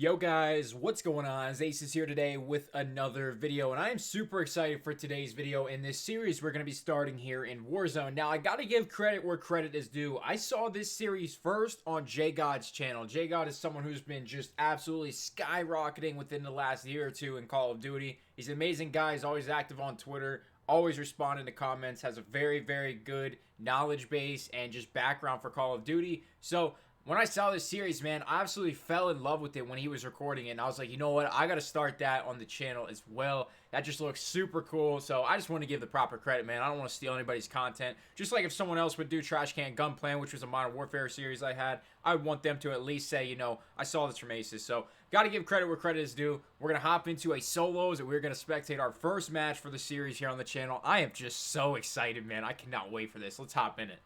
Yo guys, what's going on? Acez here today with another video, and I am super excited for today's video. In this series we're going to be starting here in Warzone. Now I gotta give credit where credit is due. I saw this series first on JGod's channel. JGod is someone who's been just absolutely skyrocketing within the last year or two in Call of Duty. He's an amazing guy. He's always active on Twitter, always responding to comments, has a very good knowledge base and just background for Call of Duty. So when I saw this series, man, I absolutely fell in love with it when he was recording it. And I was like, you know what? I got to start that on the channel as well. That just looks super cool. So I just want to give the proper credit, man. I don't want to steal anybody's content. Just like if someone else would do Trash Can Gunplan, which was a Modern Warfare series I had, I would want them to at least say, you know, I saw this from Acez. So got to give credit where credit is due. We're going to hop into a solos and we're going to spectate our first match for the series here on the channel. I am just so excited, man. I cannot wait for this. Let's hop in it.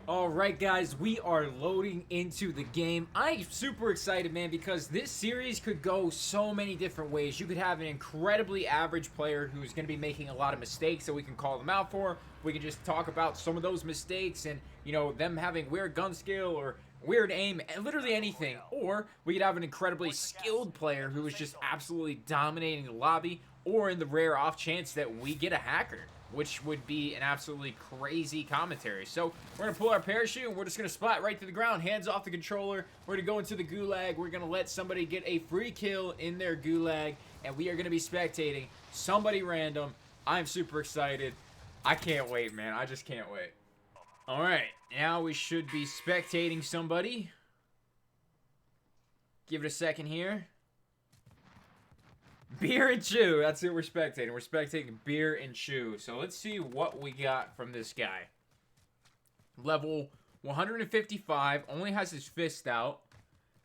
Alright guys, we are loading into the game. I'm super excited, man, because this series could go so many different ways. You could have an incredibly average player who's going to be making a lot of mistakes that we can call them out for. We can just talk about some of those mistakes and, you know, them having weird gun skill or weird aim, literally anything. Or we could have an incredibly skilled player who is just absolutely dominating the lobby, or in the rare off chance that we get a hacker, which would be an absolutely crazy commentary. So we're going to pull our parachute and we're just going to splat right to the ground, hands off the controller. We're going to go into the gulag. We're going to let somebody get a free kill in their gulag, and we are going to be spectating somebody random. I'm super excited. I can't wait, man. I just can't wait. All right, now we should be spectating somebody. Give it a second here. Beer and Chew, that's who we're spectating. We're spectating Beer and Chew. So let's see what we got from this guy. Level 155, only has his fist out.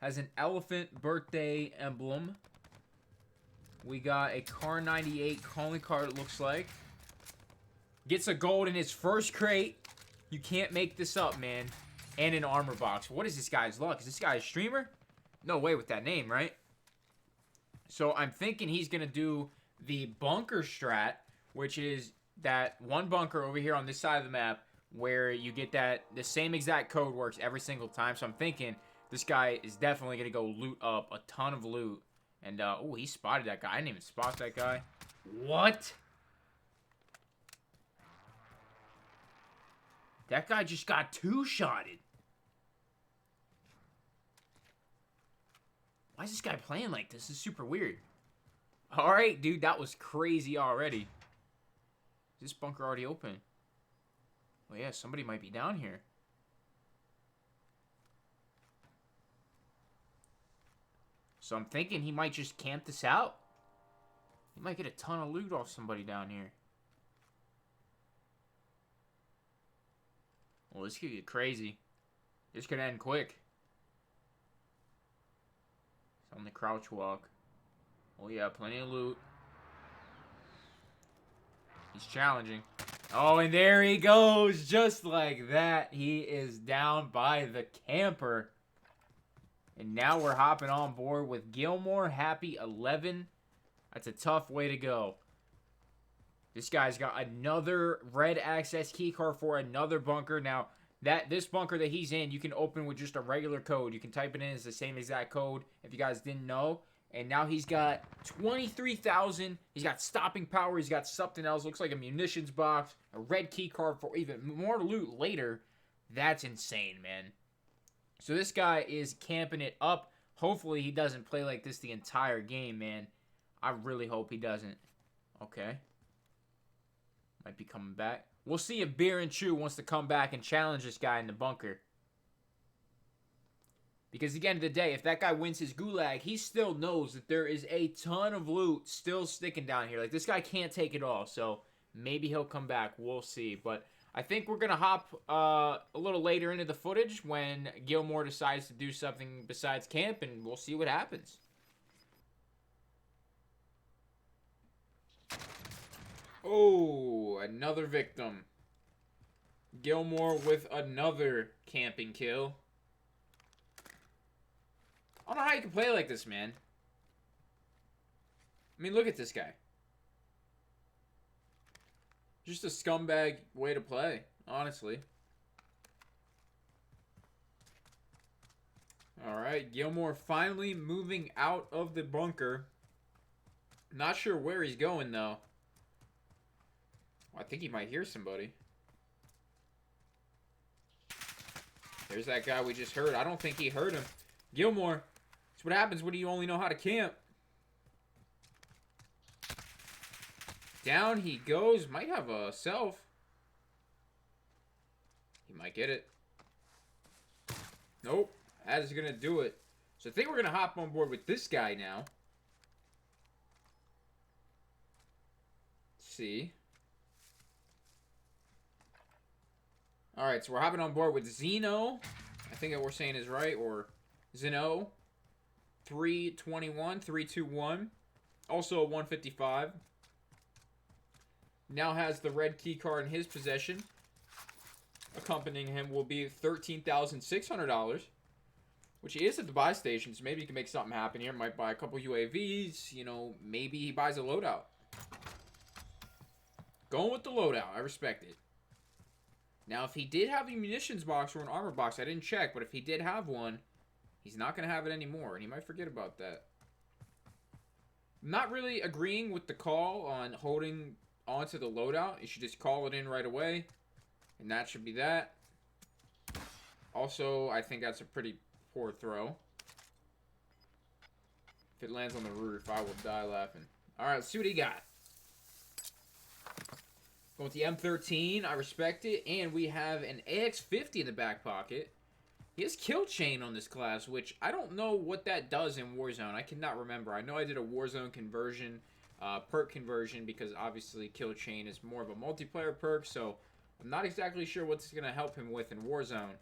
Has an elephant birthday emblem. We got a Car 98 calling card, it looks like. Gets a gold in his first crate. You can't make this up, man. And an armor box. What is this guy's luck? Is this guy a streamer? No way with that name, right? So I'm thinking he's going to do the bunker strat, which is that one bunker over here on this side of the map where you get that, the same exact code works every single time. So I'm thinking this guy is definitely going to go loot up a ton of loot. And, oh, he spotted that guy. I didn't even spot that guy. What? That guy just got two-shotted. Why is this guy playing like this? This is super weird. Alright, dude, that was crazy already. Is this bunker already open? Oh yeah, somebody might be down here. So I'm thinking he might just camp this out. He might get a ton of loot off somebody down here. Well, this could get crazy. This could end quick. On the crouch walk. Oh yeah, plenty of loot. He's challenging. Oh, and there he goes. Just like that. He is down by the camper. And now we're hopping on board with Gilmore. Happy 11. That's a tough way to go. This guy's got another red access keycard for another bunker. Now, this bunker that he's in, you can open with just a regular code. You can type it in. It's the same exact code, if you guys didn't know. And now he's got 23,000. He's got stopping power. He's got something else. Looks like a munitions box. A red key card for even more loot later. That's insane, man. So this guy is camping it up. Hopefully he doesn't play like this the entire game, man. I really hope he doesn't. Okay. Might be coming back. We'll see if Beer and Chew wants to come back and challenge this guy in the bunker. Because at the end of the day, if that guy wins his gulag, he still knows that there is a ton of loot still sticking down here. Like, this guy can't take it all. So, maybe he'll come back. We'll see. But I think we're going to hop a little later into the footage when Gilmore decides to do something besides camp. And we'll see what happens. Oh, another victim. Gilmore with another camping kill. I don't know how you can play like this, man. I mean, look at this guy. Just a scumbag way to play, honestly. All right, Gilmore finally moving out of the bunker. Not sure where he's going, though. I think he might hear somebody. There's that guy we just heard. I don't think he heard him. Gilmore, that's what happens when you only know how to camp. Down he goes. Might have a self. He might get it. Nope. That is going to do it. So I think we're going to hop on board with this guy now. Let's see. Alright, so we're hopping on board with Zeno. I think that we're saying is right. Or Zeno. 321, 321. Also a 155. Now has the red key card in his possession. Accompanying him will be $13,600. Which he is at the buy station, so maybe he can make something happen here. Might buy a couple UAVs. You know, maybe he buys a loadout. Going with the loadout. I respect it. Now, if he did have a munitions box or an armor box, I didn't check, but if he did have one, he's not going to have it anymore, and he might forget about that. I'm not really agreeing with the call on holding onto the loadout. You should just call it in right away, and that should be that. Also, I think that's a pretty poor throw. If it lands on the roof, I will die laughing. Alright, let's see what he got. Going with the M13, I respect it. And we have an AX-50 in the back pocket. He has kill chain on this class, which I don't know what that does in Warzone. I cannot remember. I know I did a Warzone conversion, perk conversion, because obviously kill chain is more of a multiplayer perk, so I'm not exactly sure what's going to help him with in Warzone.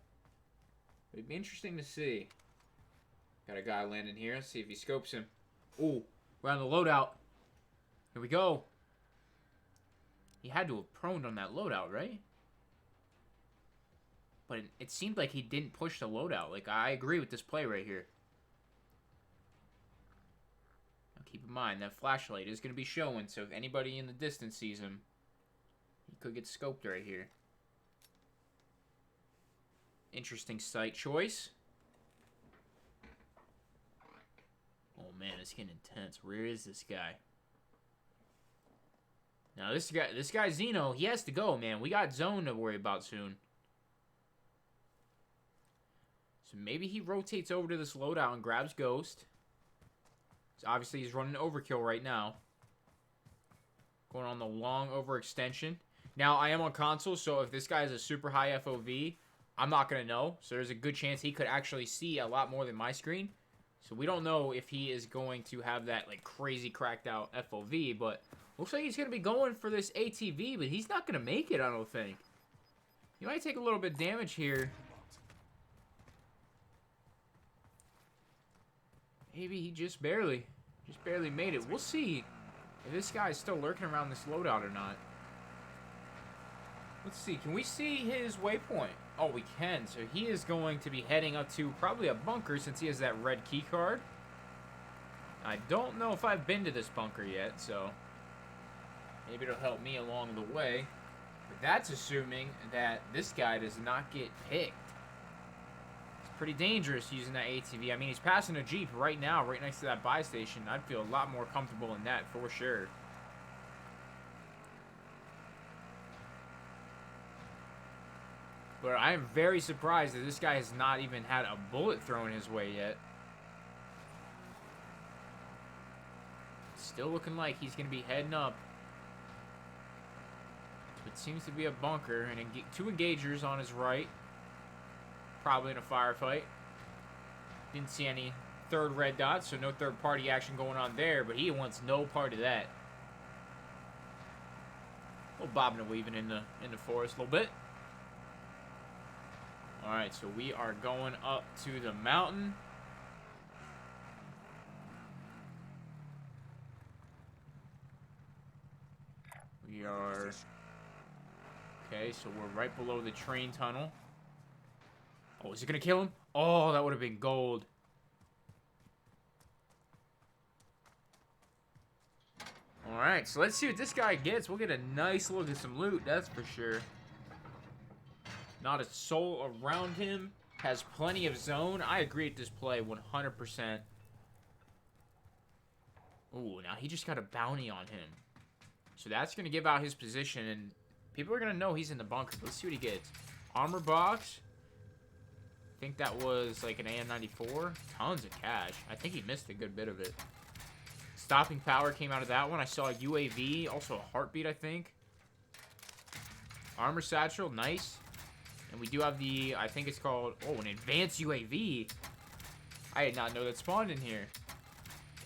It'd be interesting to see. Got a guy landing here. Let's see if he scopes him. Ooh, we're on the loadout. Here we go. He had to have proned on that loadout, right? But it seemed like he didn't push the loadout. Like, I agree with this play right here. Now, keep in mind, that flashlight is going to be showing, so if anybody in the distance sees him, he could get scoped right here. Interesting site choice. Oh man, it's getting intense. Where is this guy? Now this guy Zeno, he has to go, man. We got zone to worry about soon. So maybe he rotates over to this loadout and grabs Ghost. So obviously he's running overkill right now. Going on the long overextension. Now I am on console, so if this guy has a super high FOV, I'm not going to know. So there's a good chance he could actually see a lot more than my screen. So we don't know if he is going to have that like crazy cracked out FOV. But looks like he's going to be going for this ATV. But he's not going to make it, I don't think. He might take a little bit of damage here. Maybe he just barely made it. We'll see if this guy is still lurking around this loadout or not. Let's see. Can we see his waypoint? Oh, we can. So he is going to be heading up to probably a bunker since he has that red key card. I don't know if I've been to this bunker yet, so maybe it'll help me along the way. But that's assuming that this guy does not get picked. It's pretty dangerous using that ATV. I mean, he's passing a Jeep right now, right next to that buy station. I'd feel a lot more comfortable in that for sure. But I am very surprised that this guy has not even had a bullet thrown his way yet. Still looking like he's going to be heading up. It seems to be a bunker and two engagers on his right. Probably in a firefight. Didn't see any third red dot, so no third party action going on there, but he wants no part of that. A little bobbing and weaving in the forest a little bit. Alright, so we are going up to the mountain. We are... Okay, so we're right below the train tunnel. Oh, is it going to kill him? Oh, that would have been gold. Alright, so let's see what this guy gets. We'll get a nice look at some loot, that's for sure. Not a soul around him. Has plenty of zone. I agree with this play 100%. Ooh, now he just got a bounty on him. So that's going to give out his position, and people are going to know he's in the bunker. Let's see what he gets. Armor box. I think that was like an AM94. Tons of cash. I think he missed a good bit of it. Stopping power came out of that one. I saw a UAV. Also a heartbeat, I think. Armor satchel. Nice. And we do have the, I think it's called, oh, an advanced UAV. I did not know that spawned in here.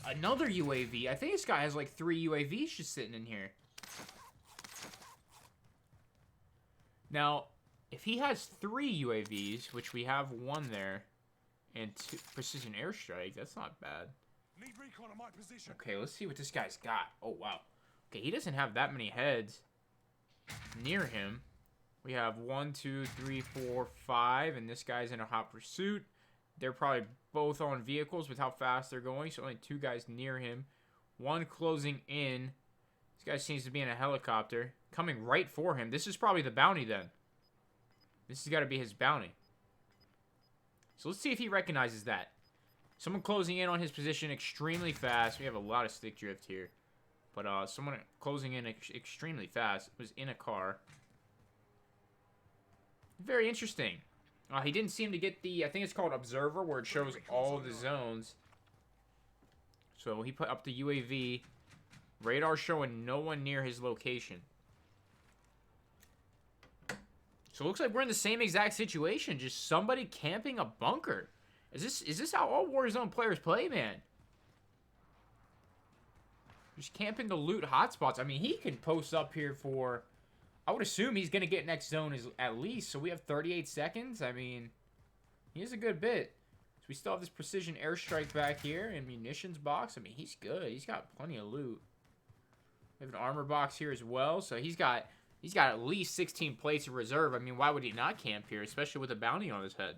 Another UAV. I think this guy has like 3 UAVs just sitting in here. Now, if he has 3 UAVs, which we have 1 there, and 2 precision airstrike, that's not bad. Need recon on my position. Okay, let's see what this guy's got. Oh, wow. Okay, he doesn't have that many heads near him. We have 1, 2, 3, 4, 5, and this guy's in a hot pursuit. They're probably both on vehicles with how fast they're going, so only 2 guys near him. 1 closing in. This guy seems to be in a helicopter. Coming right for him. This is probably the bounty then. This has got to be his bounty. So let's see if he recognizes that. Someone closing in on his position extremely fast. We have a lot of stick drift here. But someone closing in extremely fast. Was in a car. Very interesting. He didn't seem to get the, I think it's called Observer, where it shows all the zones. So he put up the UAV. Radar showing no one near his location. So it looks like we're in the same exact situation. Just somebody camping a bunker. Is this how all Warzone players play, man? Just camping the loot hotspots. I mean, he can post up here for, I would assume he's going to get next zone at least. So we have 38 seconds. I mean, he is a good bit. So we still have this precision airstrike back here and munitions box. I mean, he's good. He's got plenty of loot. We have an armor box here as well. So he's got at least 16 plates of reserve. I mean, why would he not camp here, especially with a bounty on his head?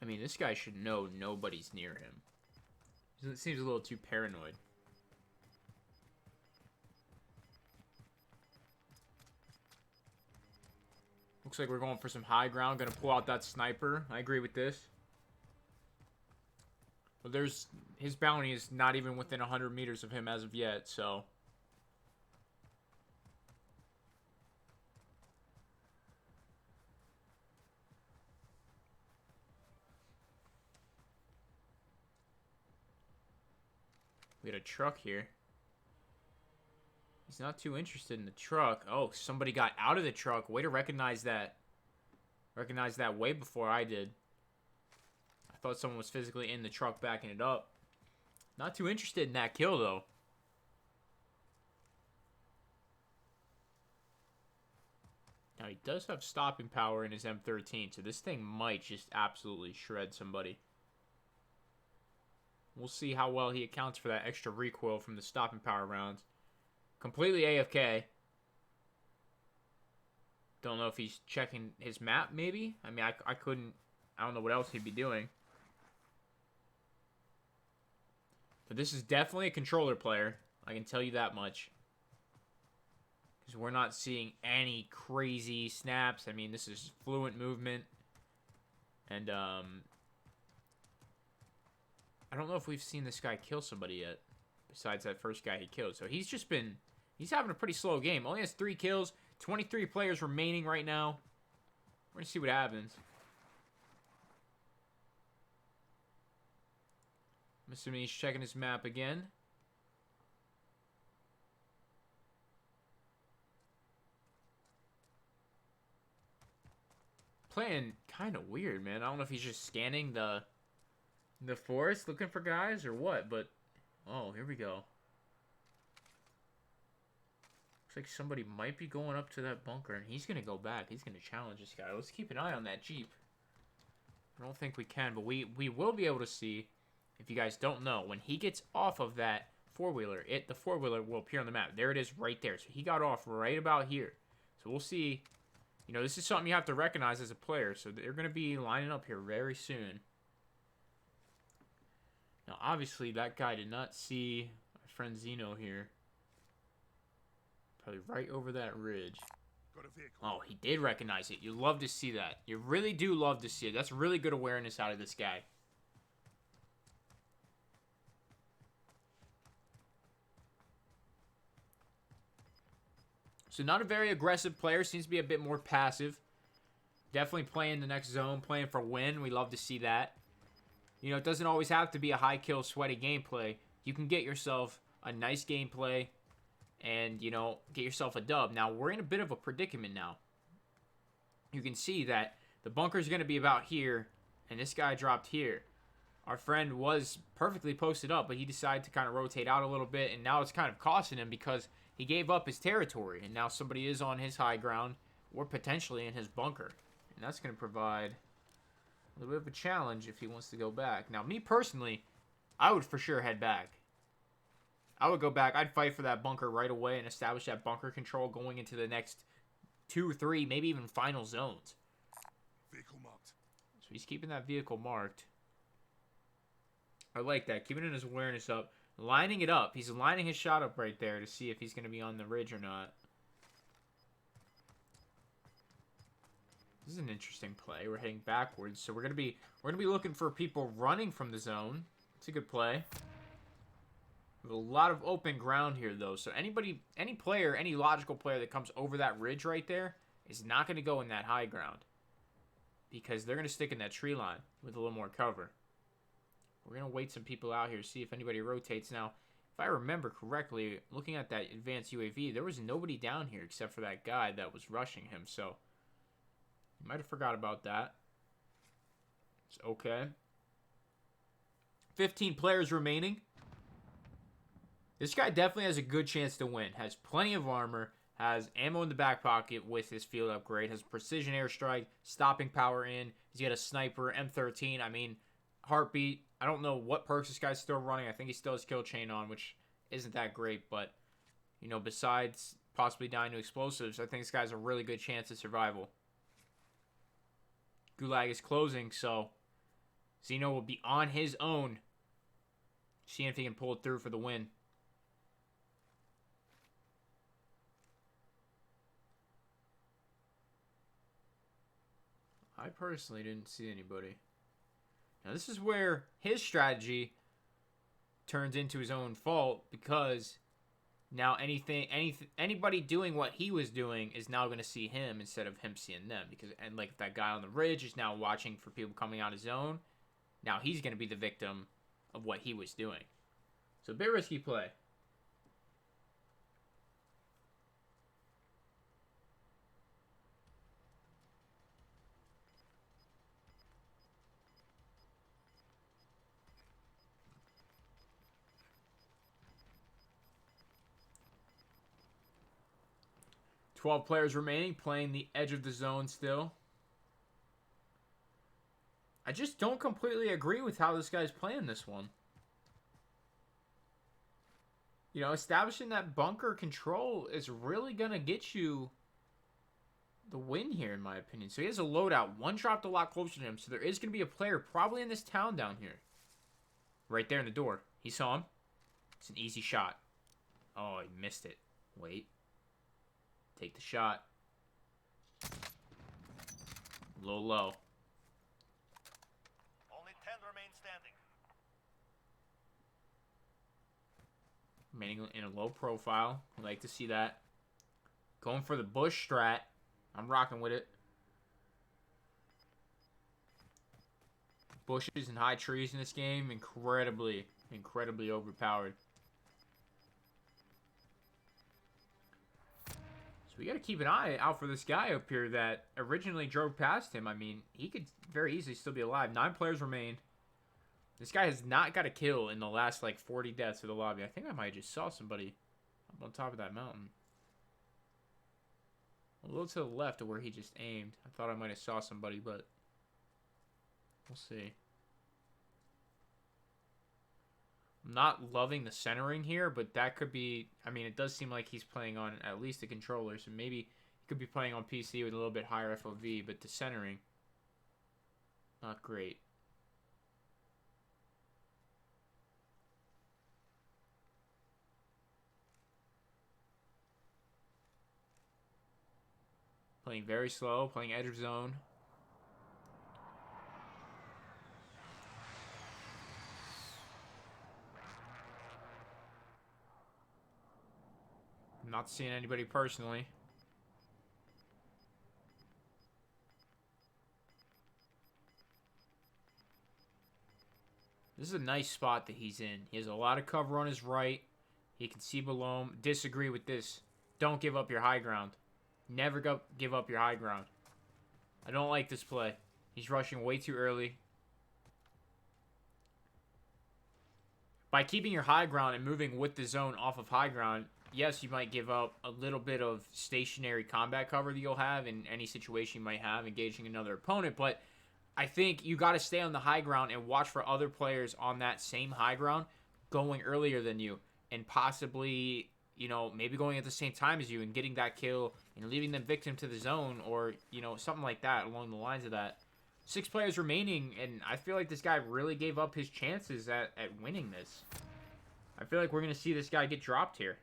I mean, this guy should know nobody's near him. It seems a little too paranoid. Looks like we're going for some high ground. Gonna pull out that sniper. I agree with this. But his bounty is not even within 100 meters of him as of yet, so. We got a truck here. He's not too interested in the truck. Oh, somebody got out of the truck. Way to recognize that. Recognize that way before I did. I thought someone was physically in the truck backing it up. Not too interested in that kill, though. Now, he does have stopping power in his M13, so this thing might just absolutely shred somebody. We'll see how well he accounts for that extra recoil from the stopping power rounds. Completely AFK. Don't know if he's checking his map, maybe? I mean, I don't know what else he'd be doing. But this is definitely a controller player. I can tell you that much. Because we're not seeing any crazy snaps. I mean, this is fluent movement. And, I don't know if we've seen this guy kill somebody yet. Besides that first guy he killed. So he's just been, he's having a pretty slow game. Only has 3 kills. 23 players remaining right now. We're going to see what happens. I'm assuming he's checking his map again. Playing kind of weird, man. I don't know if he's just scanning the forest looking for guys or what, but oh, here we go. Looks like somebody might be going up to that bunker, and he's going to go back. He's going to challenge this guy. Let's keep an eye on that Jeep. I don't think we can, but we will be able to see, if you guys don't know, when he gets off of that four-wheeler, the four-wheeler will appear on the map. There it is right there. So he got off right about here. So we'll see. You know, this is something you have to recognize as a player. So they're going to be lining up here very soon. Now, obviously, that guy did not see our friend Zeno here. Probably right over that ridge. Got a vehicle. Oh, he did recognize it. You love to see that. You really do love to see it. That's really good awareness out of this guy. So not a very aggressive player. Seems to be a bit more passive. Definitely playing the next zone. Playing for win. We love to see that. You know, it doesn't always have to be a high kill, sweaty gameplay. You can get yourself a nice gameplay and, you know, get yourself a dub. Now, we're in a bit of a predicament now. You can see that the bunker's going to be about here, and this guy dropped here. Our friend was perfectly posted up, but he decided to kind of rotate out a little bit, and now it's kind of costing him because he gave up his territory, and now somebody is on his high ground or potentially in his bunker. And that's going to provide a little bit of a challenge if he wants to go back. Now, me personally, I would for sure head back. I would go back. I'd fight for that bunker right away and establish that bunker control going into the next 2, 3, maybe even final zones. Vehicle marked. So he's keeping that vehicle marked. I like that. Keeping his awareness up. Lining it up. He's lining his shot up right there to see if he's going to be on the ridge or not. This is an interesting play. We're heading backwards, so we're gonna be looking for people running from the zone. It's a good play. We have a lot of open ground here, though. So any player, any logical player that comes over that ridge right there is not going to go in that high ground because they're going to stick in that tree line with a little more cover. We're going to wait some people out here, see if anybody rotates. Now, if I remember correctly, looking at that advanced UAV, there was nobody down here except for that guy that was rushing him. So you might have forgot about that. It's okay. 15 players remaining. This guy definitely has a good chance to win. Has plenty of armor. Has ammo in the back pocket with his field upgrade. Has precision airstrike. Stopping power in. He's got a sniper. M13. I mean, heartbeat. I don't know what perks this guy's still running. I think he still has kill chain on, which isn't that great. But, you know, besides possibly dying to explosives, I think this guy's a really good chance of survival. Gulag is closing, so Zeno will be on his own. Seeing if he can pull it through for the win. I personally didn't see anybody. Now this is where his strategy turns into his own fault because now anybody doing what he was doing is now going to see him instead of him seeing them. And like if that guy on the ridge is now watching for people coming out of zone, now he's going to be the victim of what he was doing. So a bit risky play. $12 players remaining, playing the edge of the zone still. I just don't completely agree with how this guy's playing this one. You know, establishing that bunker control is really going to get you the win here, in my opinion. So he has a loadout. One dropped a lot closer to him, so there is going to be a player probably in this town down here. Right there in the door. He saw him. It's an easy shot. Oh, he missed it. Wait. Take the shot. Low, low. Only 10 remain standing. Remaining in a low profile. I like to see that. Going for the bush strat. I'm rocking with it. Bushes and high trees in this game, incredibly overpowered. So we got to keep an eye out for this guy up here that originally drove past him. I mean, he could very easily still be alive. 9 players remain. This guy has not got a kill in the last, like, 40 deaths of the lobby. I think I might have just saw somebody up on top of that mountain. A little to the left of where he just aimed. I thought I might have saw somebody, but we'll see. I'm not loving the centering here, but that could be... I mean, it does seem like he's playing on at least a controller, so maybe he could be playing on PC with a little bit higher FOV, but the centering, not great. Playing very slow, playing edge of zone. I'm not seeing anybody personally. This is a nice spot that he's in. He has a lot of cover on his right. He can see below him. Disagree with this. Don't give up your high ground. Never give up your high ground. I don't like this play. He's rushing way too early. By keeping your high ground and moving with the zone off of high ground, yes, you might give up a little bit of stationary combat cover that you'll have in any situation you might have engaging another opponent, but I think you got to stay on the high ground and watch for other players on that same high ground going earlier than you and possibly, you know, maybe going at the same time as you and getting that kill and leaving them victim to the zone or, you know, something like that along the lines of that. 6 players remaining, and I feel like this guy really gave up his chances at winning this. I feel like we're going to see this guy get dropped here.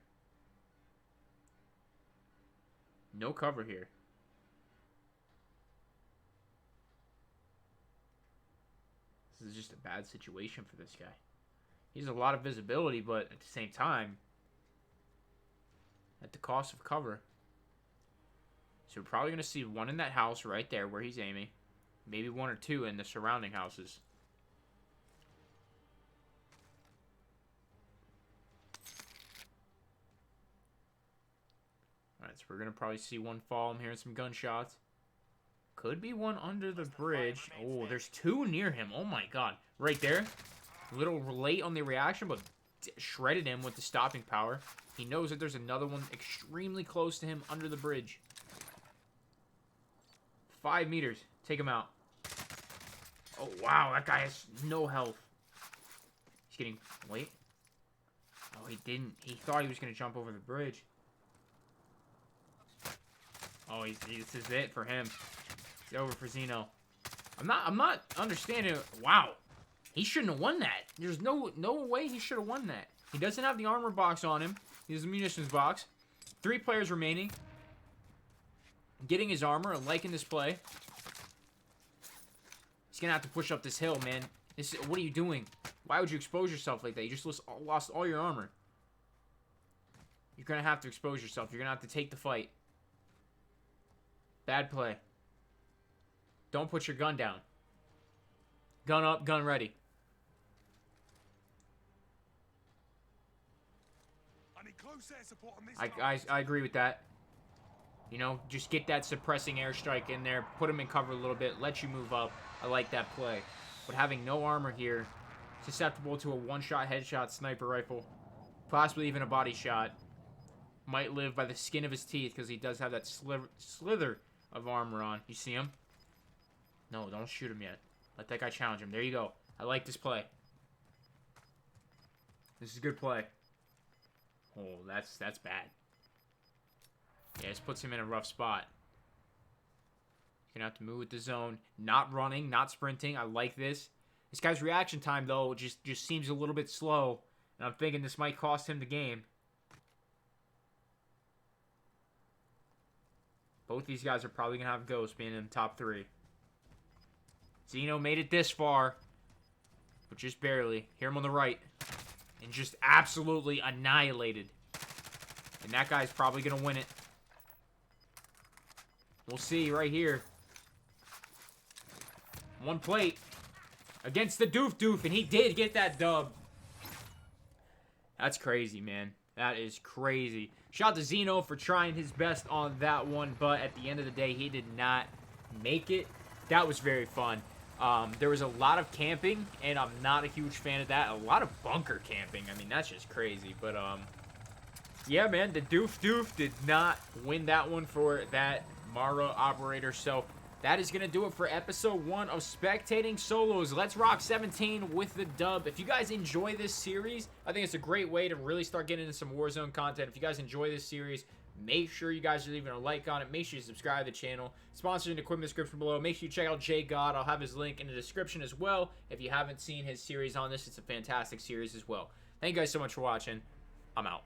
No cover here. This is just a bad situation for this guy. He has a lot of visibility, but at the same time, at the cost of cover. So we're probably going to see one in that house right there where he's aiming. Maybe 1 or 2 in the surrounding houses. Alright, so we're going to probably see one fall. I'm hearing some gunshots. Could be one under the bridge. Oh, there's 2 near him. Oh my god. Right there. A little late on the reaction, but shredded him with the stopping power. He knows that there's another one extremely close to him under the bridge. 5 meters. Take him out. Oh, wow. That guy has no health. He's getting... Wait. Oh, he didn't. He thought he was going to jump over the bridge. Oh, this is it for him. It's over for Zeno. I'm not understanding. Wow. He shouldn't have won that. There's no way he should have won that. He doesn't have the armor box on him. He has a munitions box. 3 players remaining. Getting his armor and liking this play. He's going to have to push up this hill, man. What are you doing? Why would you expose yourself like that? You just lost all your armor. You're going to have to expose yourself. You're going to have to take the fight. Bad play. Don't put your gun down. Gun up, gun ready. I need close air support on this. I agree with that. You know, just get that suppressing airstrike in there. Put him in cover a little bit. Let you move up. I like that play. But having no armor here, susceptible to a one-shot headshot sniper rifle. Possibly even a body shot. Might live by the skin of his teeth because he does have that slither of armor on. You see him? No, don't shoot him yet. Let that guy challenge him. There you go. I like this play. This is a good play. Oh, that's bad. Yeah, this puts him in a rough spot. You're going to have to move with the zone. Not running, not sprinting. I like this. This guy's reaction time, though, just seems a little bit slow. And I'm thinking this might cost him the game. Both these guys are probably going to have ghosts being in the top 3. Zeno made it this far, but just barely. Hear him on the right. And just absolutely annihilated. And that guy's probably going to win it. We'll see right here. 1 plate against the doof, and he did get that dub. That's crazy, man. That is crazy. Shout out to Zeno for trying his best on that one, but at the end of the day, he did not make it. That was very fun. There was a lot of camping, and I'm not a huge fan of that. A lot of bunker camping. I mean, that's just crazy. But, yeah, man, the doof did not win that one for that Mara operator. So, that is going to do it for episode 1 of Spectating Solos. Let's rock 17 with the dub. If you guys enjoy this series, I think it's a great way to really start getting into some Warzone content. If you guys enjoy this series, make sure you guys are leaving a like on it. Make sure you subscribe to the channel. Sponsored and equipment description below. Make sure you check out J God. I'll have his link in the description as well. If you haven't seen his series on this, it's a fantastic series as well. Thank you guys so much for watching. I'm out.